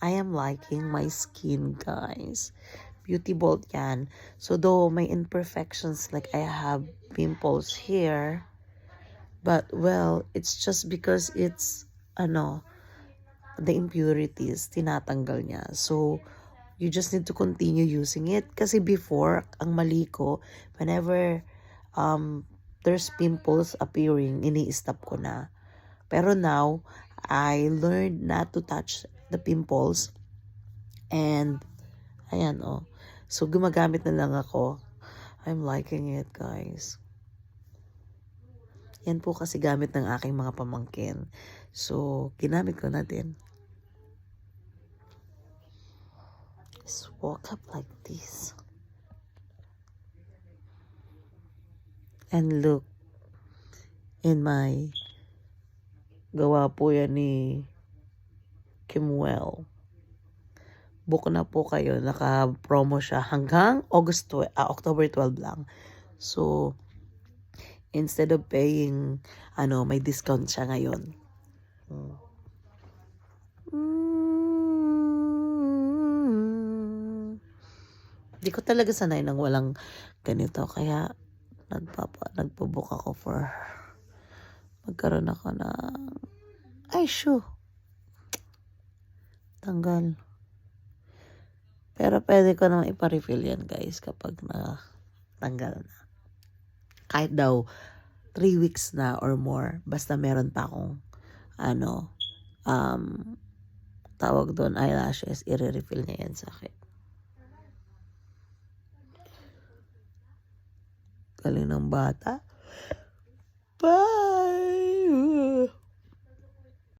I am liking my skin, guys. Beauty Bolt yan. So though may imperfections, like I have pimples here, but well, it's just because it's the impurities tinatanggal niya. So you just need to continue using it. Kasi before, ang mali ko, whenever there's pimples appearing, ini-stop ko na. Pero now, I learned not to touch the pimples. And, ayan So, gumagamit na lang ako. I'm liking it, guys. Yan po kasi gamit ng aking mga pamangkin. So, ginamit ko na din. Just walk up like this. And look. In my gawa po yan ni Kimwell. Book na po kayo. Naka-promo siya hanggang October 12 lang. So, instead of paying, may discount siya ngayon. Di ko talaga sanay nang walang ganito. Kaya, nagpo-book ako for magkaroon ako ng shoe. Tanggal. Pero pwede ko naman ipa-refill yan, guys, kapag tanggal na. Kahit daw 3 weeks na or more, basta meron pa akong tawag doon, eyelashes, i-refill niya yan sa akin. Galing ng bata. Bye!